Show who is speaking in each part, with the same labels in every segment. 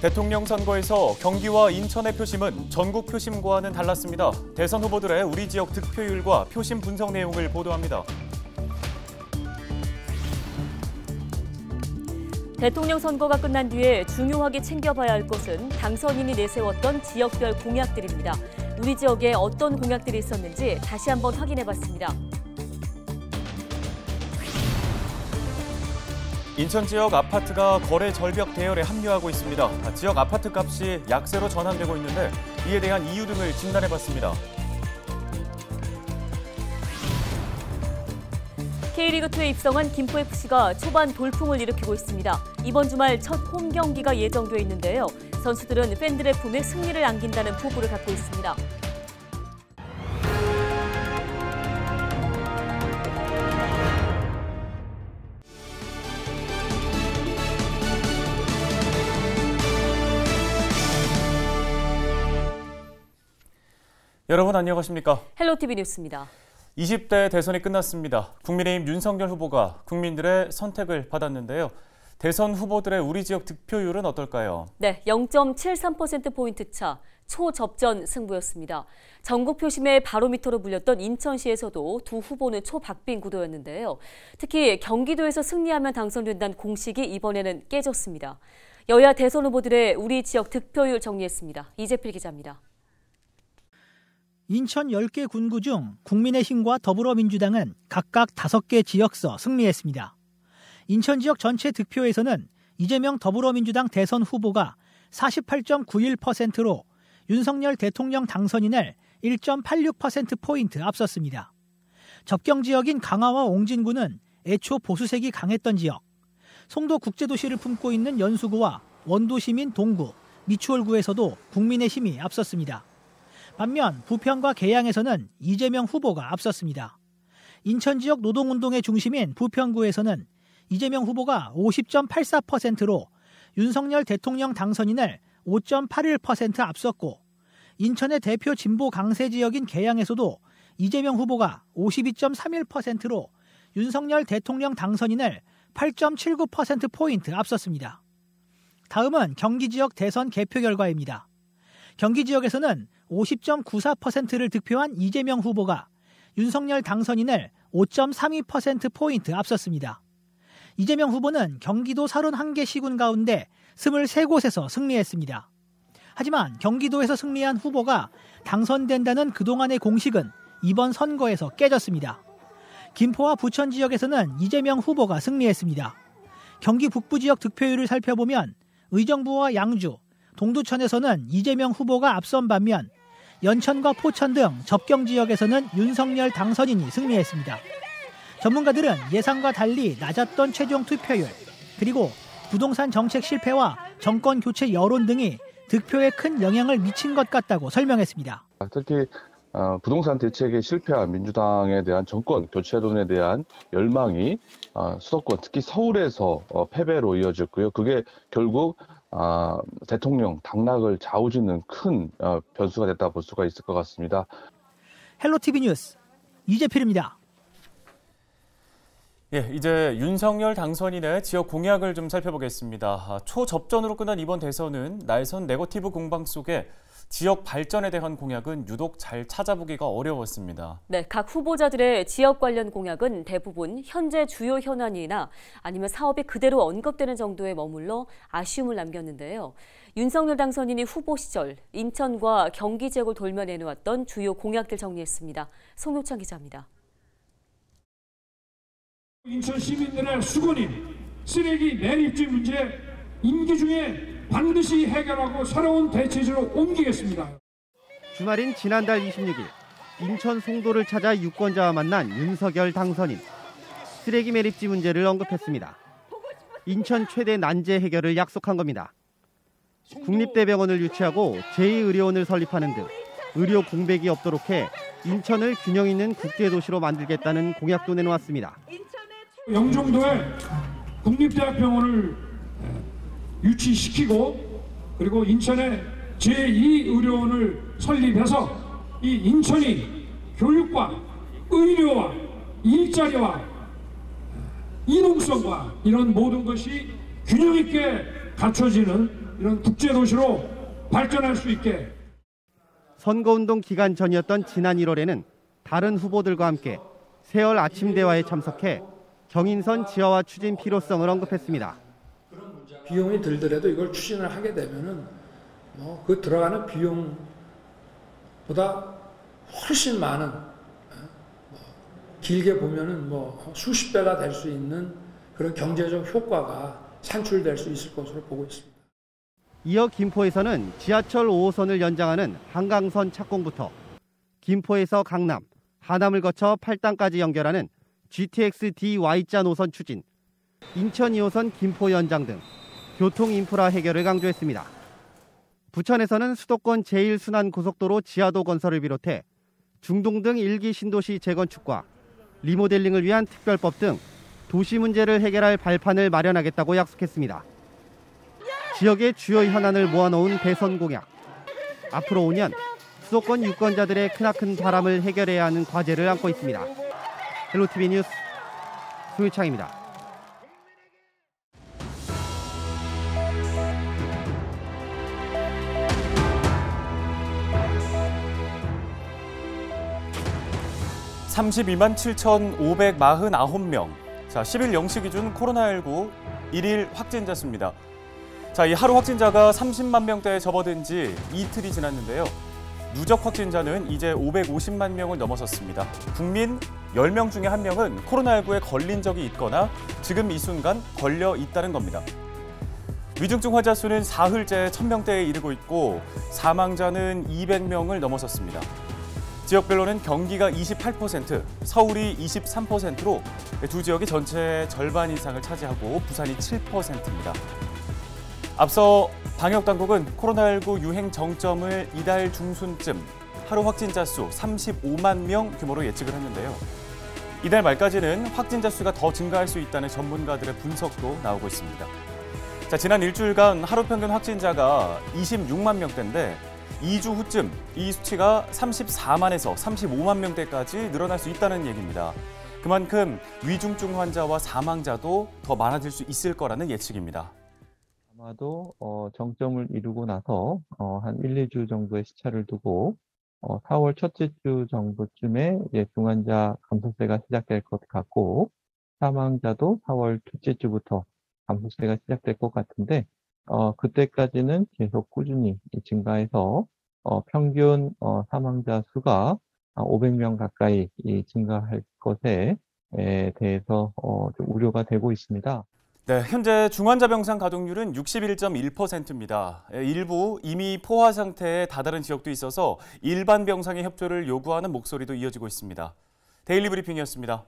Speaker 1: 대통령 선거에서 경기와 인천의 표심은 전국 표심과는 달랐습니다. 대선 후보들의 우리 지역 득표율과 표심 분석 내용을 보도합니다.
Speaker 2: 대통령 선거가 끝난 뒤에 중요하게 챙겨봐야 할 것은 당선인이 내세웠던 지역별 공약들입니다. 우리 지역에 어떤 공약들이 있었는지 다시 한번 확인해봤습니다.
Speaker 1: 인천 지역 아파트가 거래 절벽 대열에 합류하고 있습니다. 지역 아파트 값이 약세로 전환되고 있는데 이에 대한 이유 등을 진단해봤습니다.
Speaker 2: K리그2에 입성한 김포FC가 초반 돌풍을 일으키고 있습니다. 이번 주말 첫 홈 경기가 예정돼 있는데요. 선수들은 팬들의 품에 승리를 안긴다는 포부를 갖고 있습니다.
Speaker 1: 여러분 안녕하십니까?
Speaker 2: 헬로티비 뉴스입니다.
Speaker 1: 20대 대선이 끝났습니다. 국민의힘 윤석열 후보가 국민들의 선택을 받았는데요. 대선 후보들의 우리 지역 득표율은 어떨까요?
Speaker 2: 네, 0.73%포인트 차, 초접전 승부였습니다. 전국 표심의 바로미터로 불렸던 인천시에서도 두 후보는 초박빙 구도였는데요. 특히 경기도에서 승리하면 당선된다는 공식이 이번에는 깨졌습니다. 여야 대선 후보들의 우리 지역 득표율 정리했습니다. 이재필 기자입니다.
Speaker 3: 인천 10개 군구 중 국민의힘과 더불어민주당은 각각 5개 지역서 승리했습니다. 인천 지역 전체 득표에서는 이재명 더불어민주당 대선 후보가 48.91%로 윤석열 대통령 당선인을 1.86%포인트 앞섰습니다. 접경 지역인 강화와 옹진구는 애초 보수색이 강했던 지역, 송도 국제도시를 품고 있는 연수구와 원도시민 동구, 미추홀구에서도 국민의힘이 앞섰습니다. 반면 부평과 계양에서는 이재명 후보가 앞섰습니다. 인천 지역 노동운동의 중심인 부평구에서는 이재명 후보가 50.84%로 윤석열 대통령 당선인을 5.81% 앞섰고 인천의 대표 진보 강세 지역인 계양에서도 이재명 후보가 52.31%로 윤석열 대통령 당선인을 8.79%포인트 앞섰습니다. 다음은 경기 지역 대선 개표 결과입니다. 경기 지역에서는 50.94%를 득표한 이재명 후보가 윤석열 당선인을 5.32%포인트 앞섰습니다. 이재명 후보는 경기도 31개 시군 가운데 23곳에서 승리했습니다. 하지만 경기도에서 승리한 후보가 당선된다는 그동안의 공식은 이번 선거에서 깨졌습니다. 김포와 부천 지역에서는 이재명 후보가 승리했습니다. 경기 북부 지역 득표율을 살펴보면 의정부와 양주, 동두천에서는 이재명 후보가 앞선 반면 연천과 포천 등 접경 지역에서는 윤석열 당선인이 승리했습니다. 전문가들은 예상과 달리 낮았던 최종 투표율, 그리고 부동산 정책 실패와 정권 교체 여론 등이 득표에 큰 영향을 미친 것 같다고 설명했습니다.
Speaker 4: 특히 부동산 대책의 실패한 민주당에 대한 정권 교체론에 대한 열망이 수도권, 특히 서울에서 패배로 이어졌고요. 그게 결국 대통령 당락을 좌우짓는 큰 변수가 됐다 볼 수가 있을 것 같습니다.
Speaker 3: 헬로티비 뉴스 이재필입니다.
Speaker 1: 예, 이제 윤석열 당선인의 지역 공약을 좀 살펴보겠습니다. 초접전으로 끝난 이번 대선은 날선 네거티브 공방 속에 지역 발전에 대한 공약은 유독 잘 찾아보기가 어려웠습니다.
Speaker 2: 네, 각 후보자들의 지역 관련 공약은 대부분 현재 주요 현안이나 아니면 사업이 그대로 언급되는 정도에 머물러 아쉬움을 남겼는데요. 윤석열 당선인이 후보 시절 인천과 경기 지역을 돌며 내놓았던 주요 공약들 정리했습니다. 송노창 기자입니다.
Speaker 5: 인천 시민들의 수건인 쓰레기 매립지 문제 임기 중에 반드시 해결하고 새로운 대체제로 옮기겠습니다.
Speaker 6: 주말인 지난달 26일 인천 송도를 찾아 유권자와 만난 윤석열 당선인. 쓰레기 매립지 문제를 언급했습니다. 인천 최대 난제 해결을 약속한 겁니다. 국립대병원을 유치하고 제2의료원을 설립하는 등 의료 공백이 없도록 해 인천을 균형 있는 국제도시로 만들겠다는 공약도 내놓았습니다.
Speaker 5: 영종도에 국립대학병원을 유치시키고 그리고 인천에 제2의료원을 설립해서 이 인천이 교육과 의료와 일자리와 이동성과 이런 모든 것이 균형 있게 갖춰지는 이런 국제도시로 발전할 수 있게.
Speaker 6: 선거운동 기간 전이었던 지난 1월에는 다른 후보들과 함께 세월 아침 대화에 참석해 경인선 지하화 추진 필요성을 언급했습니다.
Speaker 7: 비용이 들더라도 이걸 추진을 하게 되면은 그 들어가는 비용보다 훨씬 많은, 길게 보면은 수십 배가 될 수 있는 그런 경제적 효과가 산출될 수 있을 것으로 보고 있습니다.
Speaker 6: 이어 김포에서는 지하철 5호선을 연장하는 한강선 착공부터 김포에서 강남, 하남을 거쳐 팔당까지 연결하는 GTX DY자 노선 추진, 인천 2호선 김포 연장 등 교통 인프라 해결을 강조했습니다. 부천에서는 수도권 제1순환고속도로 지하도 건설을 비롯해 중동 등 1기 신도시 재건축과 리모델링을 위한 특별법 등 도시 문제를 해결할 발판을 마련하겠다고 약속했습니다. 지역의 주요 현안을 모아놓은 대선 공약. 앞으로 5년 수도권 유권자들의 크나큰 바람을 해결해야 하는 과제를 안고 있습니다. 헬로티비 뉴스 송유창입니다.
Speaker 1: (32만 7,549명) 자, 10일 0시 기준 코로나19 1일 확진자 수입니다. 자, 이 하루 확진자가 30만 명대에 접어든 지 이틀이 지났는데요. 누적 확진자는 이제 550만 명을 넘어섰습니다. 국민 10명 중에 1명은 코로나19에 걸린 적이 있거나 지금 이 순간 걸려 있다는 겁니다. 위중증 환자 수는 사흘째 1000명대에 이르고 있고 사망자는 200명을 넘어섰습니다. 지역별로는 경기가 28%, 서울이 23%로 두 지역이 전체 절반 이상을 차지하고 부산이 7%입니다. 앞서 방역당국은 코로나19 유행 정점을 이달 중순쯤 하루 확진자 수 35만 명 규모로 예측을 했는데요. 이달 말까지는 확진자 수가 더 증가할 수 있다는 전문가들의 분석도 나오고 있습니다. 자, 지난 일주일간 하루 평균 확진자가 26만 명대인데 2주 후쯤 이 수치가 34만에서 35만 명대까지 늘어날 수 있다는 얘기입니다. 그만큼 위중증 환자와 사망자도 더 많아질 수 있을 거라는 예측입니다.
Speaker 8: 아마도 정점을 이루고 나서 한 1, 2주 정도의 시차를 두고 4월 첫째 주 정도쯤에 중환자 감소세가 시작될 것 같고 사망자도 4월 둘째 주부터 감소세가 시작될 것 같은데 그때까지는 계속 꾸준히 증가해서 평균 사망자 수가 500명 가까이 증가할 것에 대해서 좀 우려가 되고 있습니다.
Speaker 1: 네, 현재 중환자 병상 가동률은 61.1%입니다. 일부 이미 포화 상태에 다다른 지역도 있어서 일반 병상의 협조를 요구하는 목소리도 이어지고 있습니다. 데일리 브리핑이었습니다.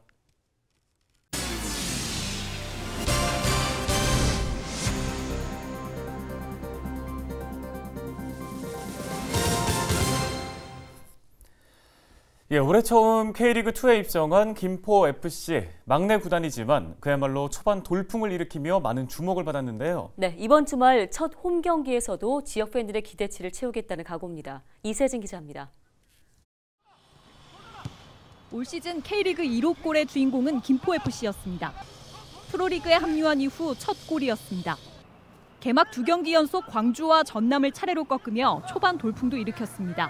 Speaker 1: 올해 처음 K리그2에 입성한 김포FC. 막내 구단이지만 그야말로 초반 돌풍을 일으키며 많은 주목을 받았는데요.
Speaker 2: 네, 이번 주말 첫 홈 경기에서도 지역 팬들의 기대치를 채우겠다는 각오입니다. 이세진 기자입니다.
Speaker 9: 올 시즌 K리그 1호 골의 주인공은 김포FC였습니다. 프로리그에 합류한 이후 첫 골이었습니다. 개막 2경기 연속 광주와 전남을 차례로 꺾으며 초반 돌풍도 일으켰습니다.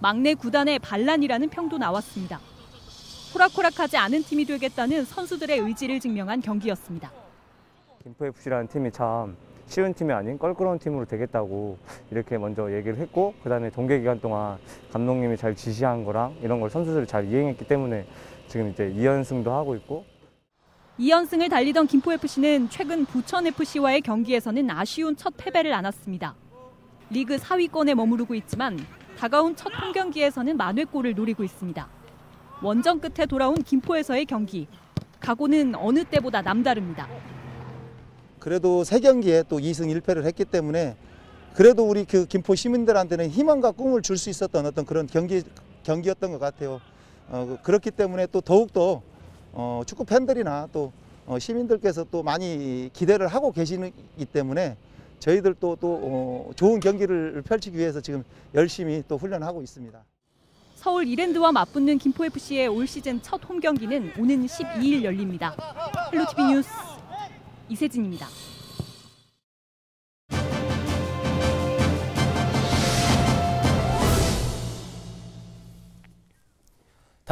Speaker 9: 막내 구단의 반란이라는 평도 나왔습니다. 호락호락하지 않은 팀이 되겠다는 선수들의 의지를 증명한 경기였습니다.
Speaker 10: 김포FC라는 팀이 참 쉬운 팀이 아닌 껄끄러운 팀으로 되겠다고 이렇게 먼저 얘기를 했고 그다음에 동계 기간 동안 감독님이 잘 지시한 거랑 이런 걸 선수들이 잘 이행했기 때문에 지금 이제 2연승도 하고 있고
Speaker 9: 2연승을 달리던 김포FC는 최근 부천FC와의 경기에서는 아쉬운 첫 패배를 안았습니다. 리그 4위권에 머무르고 있지만 다가온 첫 홈경기에서는 만회골을 노리고 있습니다. 원정 끝에 돌아온 김포에서의 경기. 각오는 어느 때보다 남다릅니다.
Speaker 11: 그래도 3경기에 또 2승 1패를 했기 때문에 그래도 우리 그 김포 시민들한테는 희망과 꿈을 줄 수 있었던 어떤 그런 경기였던 것 같아요. 그렇기 때문에 또 더욱더 축구 팬들이나 또 시민들께서 또 많이 기대를 하고 계시기 때문에 저희들도 또 좋은 경기를 펼치기 위해서 지금 열심히 또 훈련하고 있습니다.
Speaker 9: 서울 이랜드와 맞붙는 김포FC의 올 시즌 첫 홈경기는 오는 12일 열립니다. 헬로티비 뉴스 이세진입니다.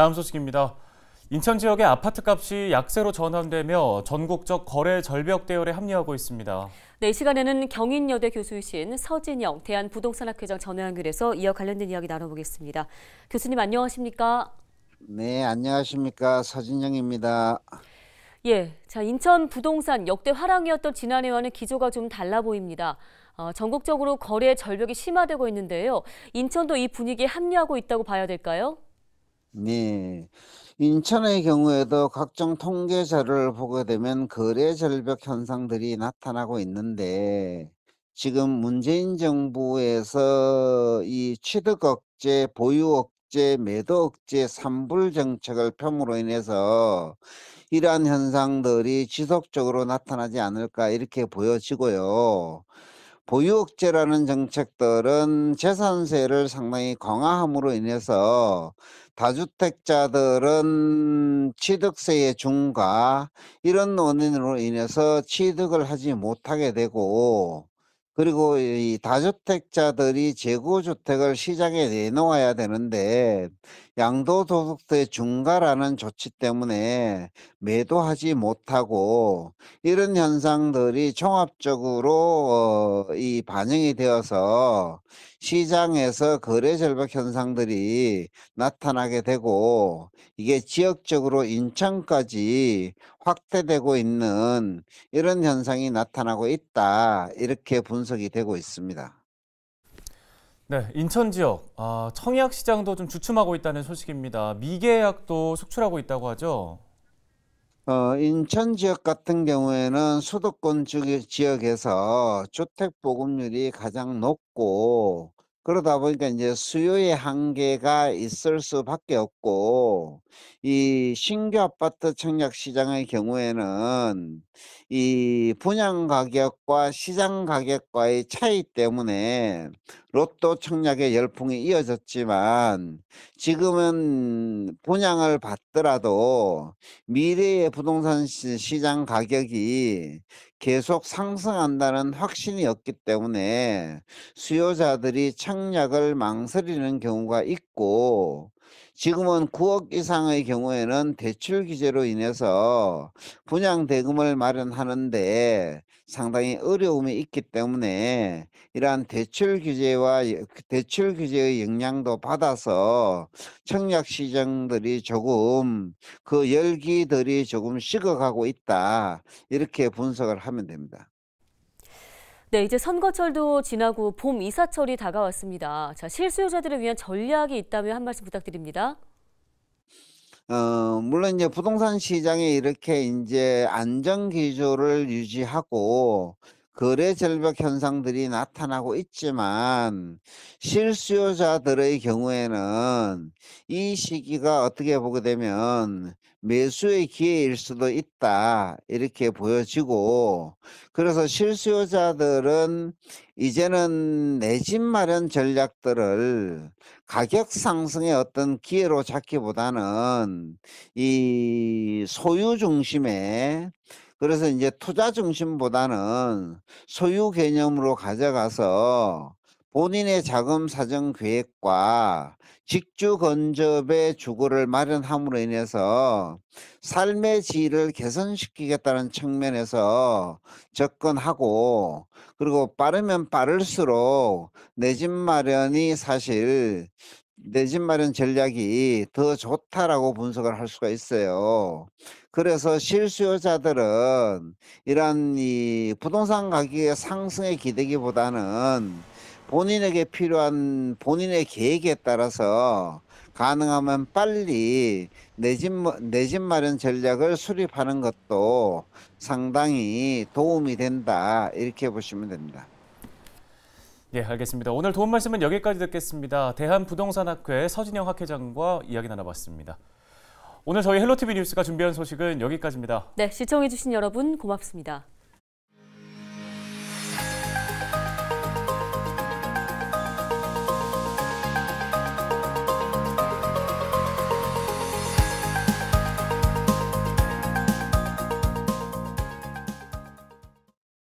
Speaker 1: 다음 소식입니다. 인천 지역의 아파트값이 약세로 전환되며 전국적 거래 절벽 대열에 합류하고 있습니다.
Speaker 2: 네, 이 시간에는 경인여대 교수이신 서진영 대한부동산학회장 전화 연결해서 이와 관련된 이야기 나눠보겠습니다. 교수님 안녕하십니까?
Speaker 12: 네, 안녕하십니까. 서진영입니다.
Speaker 2: 예, 자, 인천 부동산 역대 화랑이었던 지난해와는 기조가 좀 달라 보입니다. 전국적으로 거래 절벽이 심화되고 있는데요. 인천도 이 분위기에 합류하고 있다고 봐야 될까요?
Speaker 12: 네. 인천의 경우에도 각종 통계 자료를 보게 되면 거래 절벽 현상들이 나타나고 있는데 지금 문재인 정부에서 이 취득 억제, 보유 억제, 매도 억제 삼불 정책을 펴므로 인해서 이러한 현상들이 지속적으로 나타나지 않을까 이렇게 보여지고요. 보유 억제라는 정책들은 재산세를 상당히 강화함으로 인해서 다주택자들은 취득세의 중과 이런 원인으로 인해서 취득을 하지 못하게 되고 그리고 이 다주택자들이 재고주택을 시장에 내놓아야 되는데 양도소득세 중과라는 조치 때문에 매도하지 못하고 이런 현상들이 종합적으로 이 반영이 되어서 시장에서 거래 절벽 현상들이 나타나게 되고 이게 지역적으로 인천까지 확대되고 있는 이런 현상이 나타나고 있다. 이렇게 분석이 되고 있습니다.
Speaker 1: 네, 인천 지역 청약 시장도 좀 주춤하고 있다는 소식입니다. 미계약도 속출하고 있다고 하죠.
Speaker 12: 인천 지역 같은 경우에는 수도권 지역에서 주택 보급률이 가장 높고 그러다 보니까 이제 수요의 한계가 있을 수밖에 없고 이 신규 아파트 청약 시장의 경우에는 이 분양 가격과 시장 가격과의 차이 때문에 로또 청약의 열풍이 이어졌지만 지금은 분양을 받더라도 미래의 부동산 시장 가격이 계속 상승한다는 확신이 없기 때문에 수요자들이 청약을 망설이는 경우가 있고 지금은 9억 이상의 경우에는 대출 규제로 인해서 분양 대금을 마련하는데 상당히 어려움이 있기 때문에 이러한 대출 규제의 영향도 받아서 청약 시장들이 조금 그 열기들이 조금 식어가고 있다. 이렇게 분석을 하면 됩니다.
Speaker 2: 네, 이제 선거철도 지나고 봄 이사철이 다가왔습니다. 자, 실수요자들을 위한 전략이 있다면 한 말씀 부탁드립니다.
Speaker 12: 물론 이제 부동산 시장에 이렇게 이제 안정 기조를 유지하고 거래 절벽 현상들이 나타나고 있지만 실수요자들의 경우에는 이 시기가 어떻게 보게 되면 매수의 기회일 수도 있다 이렇게 보여지고 그래서 실수요자들은 이제는 내 집 마련 전략들을 가격 상승의 어떤 기회로 잡기보다는 이 소유 중심의 그래서 이제 투자 중심보다는 소유 개념으로 가져가서 본인의 자금 사정 계획과 직주 건접의 주거를 마련함으로 인해서 삶의 질을 개선시키겠다는 측면에서 접근하고 그리고 빠르면 빠를수록 내 집 마련이 사실 내 집 마련 전략이 더 좋다라고 분석을 할 수가 있어요. 그래서 실수요자들은 이런 이 부동산 가격의 상승에 기대기보다는 본인에게 필요한 본인의 계획에 따라서 가능하면 빨리 내 집 마련 전략을 수립하는 것도 상당히 도움이 된다. 이렇게 보시면 됩니다.
Speaker 1: 네, 알겠습니다. 오늘 도움 말씀은 여기까지 듣겠습니다. 대한부동산학회 서진영 학회장과 이야기 나눠봤습니다. 오늘 저희 헬로티비 뉴스가 준비한 소식은 여기까지입니다.
Speaker 2: 네, 시청해주신 여러분 고맙습니다.